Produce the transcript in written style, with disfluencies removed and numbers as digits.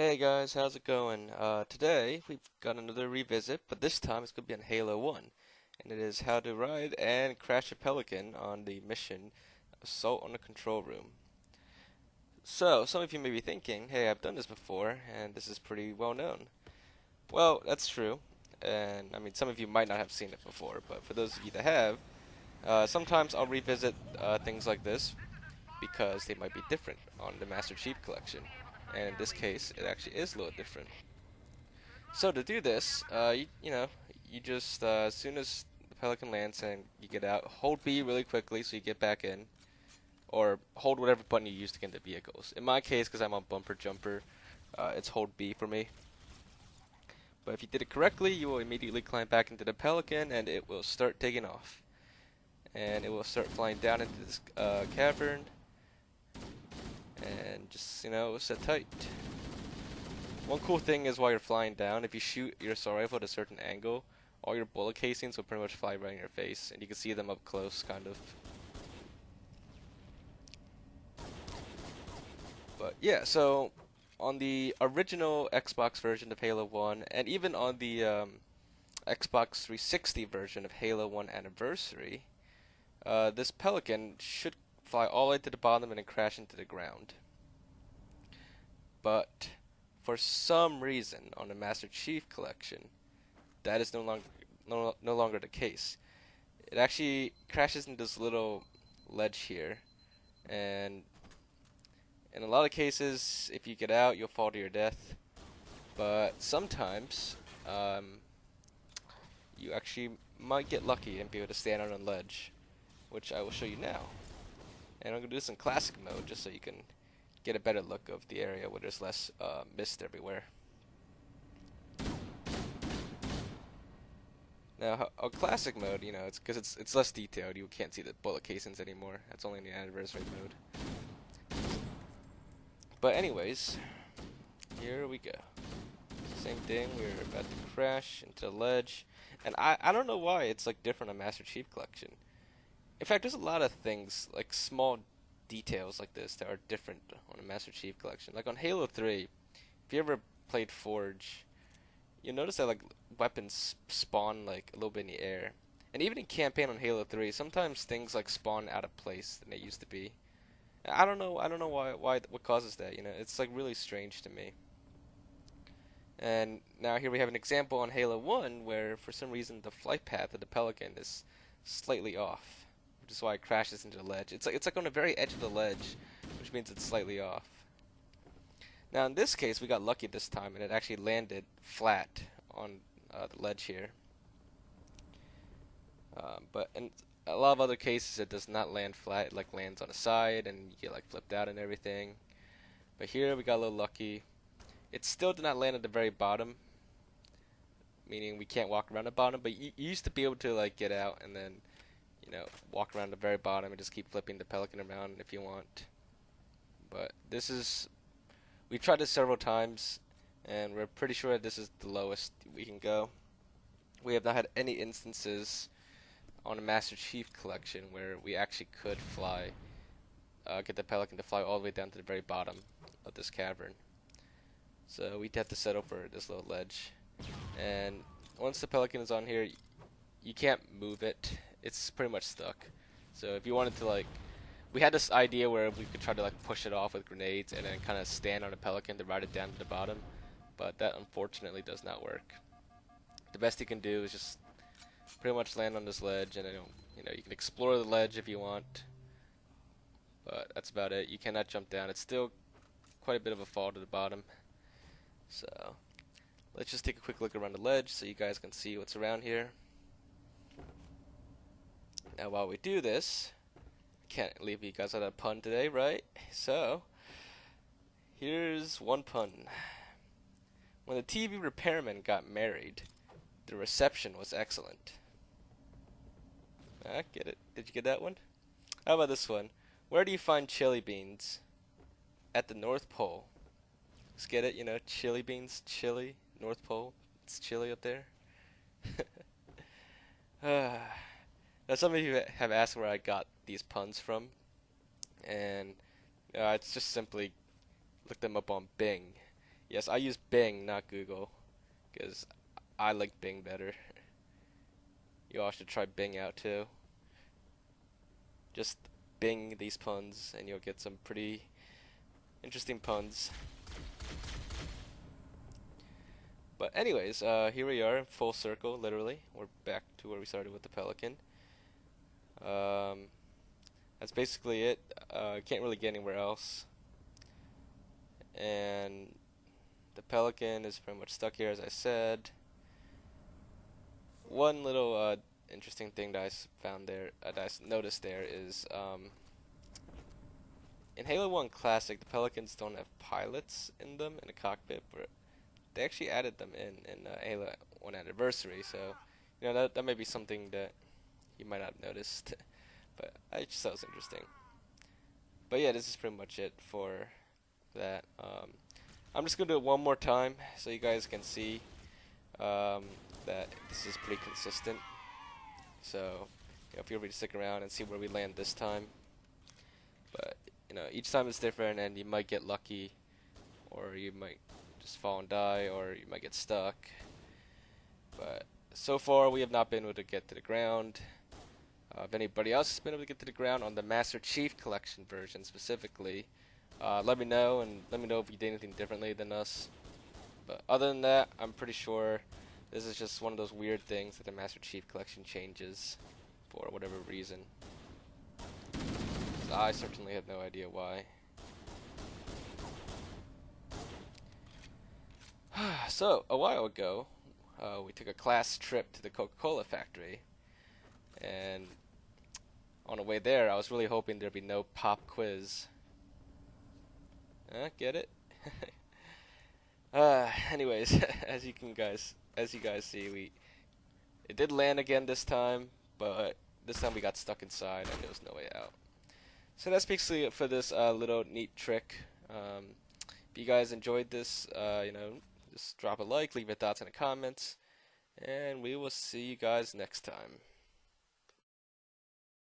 Hey guys, how's it going? Today we've got another revisit, but this time it's going to be on Halo 1, and it is how to ride and crash a Pelican on the mission Assault on the Control Room. So, some of you may be thinking, hey, I've done this before, and this is pretty well known. Well, that's true, and I mean, some of you might not have seen it before, but for those of you that have, sometimes I'll revisit things like this because they might be different on the Master Chief Collection, and in this case, it actually is a little different. So to do this, you just as soon as the Pelican lands and you get out, hold B really quickly so you get back in, or hold whatever button you use to get into vehicles. In my case, because I'm on bumper jumper, it's hold B for me. But if you did it correctly, you will immediately climb back into the Pelican and it will start taking off. And it will start flying down into this cavern, and just, sit tight. One cool thing is while you're flying down, if you shoot your assault rifle at a certain angle, all your bullet casings will pretty much fly right in your face, and you can see them up close, kind of. But yeah, so on the original Xbox version of Halo 1, and even on the Xbox 360 version of Halo 1 Anniversary, this Pelican should fly all the way to the bottom and then crash into the ground. But for some reason on the Master Chief Collection, that is no longer the case. It actually crashes into this little ledge here, and in a lot of cases, if you get out, you'll fall to your death. But sometimes, you actually might get lucky and be able to stand on a ledge, which I will show you now. And I'm gonna do this in classic mode just so you can get a better look of the area where there's less mist everywhere. Now, on classic mode, it's because it's less detailed. You can't see the bullet casings anymore. That's only in the anniversary mode. But anyways, here we go. Same thing. We're about to crash into the ledge, and I don't know why it's like different on Master Chief Collection. In fact, there's a lot of things like small details like this that are different on the Master Chief Collection. Like on Halo 3, if you ever played Forge, you'll notice that like weapons spawn like a little bit in the air. And even in campaign on Halo 3, sometimes things like spawn out of place than they used to be. I don't know why what causes that, It's like really strange to me. And now here we have an example on Halo 1 where for some reason the flight path of the Pelican is slightly off, which is why it crashes into the ledge. It's like on the very edge of the ledge, which means it's slightly off. Now in this case, we got lucky this time, and it actually landed flat on the ledge here. But in a lot of other cases, it does not land flat. It like lands on the side, and you get like flipped out and everything. But here we got a little lucky. It still did not land at the very bottom, meaning we can't walk around the bottom. But you used to be able to like get out and then, walk around the very bottom and just keep flipping the Pelican around if you want. But we tried this several times, and we're pretty sure this is the lowest we can go. We have not had any instances on the Master Chief Collection where we actually could fly, get the Pelican to fly all the way down to the very bottom of this cavern. So we'd have to settle for this little ledge. And once the Pelican is on here, you can't move it. It's pretty much stuck. So if you wanted to we had this idea where we could try to push it off with grenades and then kind of stand on the Pelican to ride it down to the bottom, but that unfortunately does not work. The best you can do is just pretty much land on this ledge, and then you can explore the ledge if you want, but that's about it. You cannot jump down. It's still quite a bit of a fall to the bottom. So let's just take a quick look around the ledge so you guys can see what's around here. Now while we do this, can't leave you guys without a pun today, right? So here's one pun. When the TV repairman got married, the reception was excellent. Get it? Did you get that one? How about this one? Where do you find chili beans? At the North Pole. Just get it? Chili beans, chili, North Pole. It's chilly up there. Now some of you have asked where I got these puns from, and it's just simply look them up on Bing. Yes, I use Bing, not Google, because I like Bing better. You all should try Bing out too. Just Bing these puns, and you'll get some pretty interesting puns. But anyways, here we are, full circle, literally. We're back to where we started with the Pelican. Um, that's basically it. Can't really get anywhere else. And the Pelican is pretty much stuck here, as I said. One little interesting thing that found there, that noticed there is in Halo 1 Classic, the Pelicans don't have pilots in them in the cockpit, but they actually added them in Halo 1 Anniversary. So, that may be something that you might not have noticed, but I just thought it was interesting. But yeah, this is pretty much it for that. I'm just gonna do it one more time so you guys can see that this is pretty consistent. So, feel free to stick around and see where we land this time. But each time is different, and you might get lucky, or you might just fall and die, or you might get stuck. But so far, we have not been able to get to the ground. If anybody else has been able to get to the ground on the Master Chief Collection version specifically, let me know, and let me know if you did anything differently than us. But other than that, I'm pretty sure this is just one of those weird things that the Master Chief Collection changes for whatever reason. I certainly have no idea why. So, a while ago, we took a class trip to the Coca-Cola factory, and on the way there, I was really hoping there'd be no pop quiz. Get it? Anyways, as you guys see, it did land again this time, but this time we got stuck inside and there was no way out. So that's basically it for this little neat trick. If you guys enjoyed this, just drop a like, leave your thoughts in the comments, and we will see you guys next time.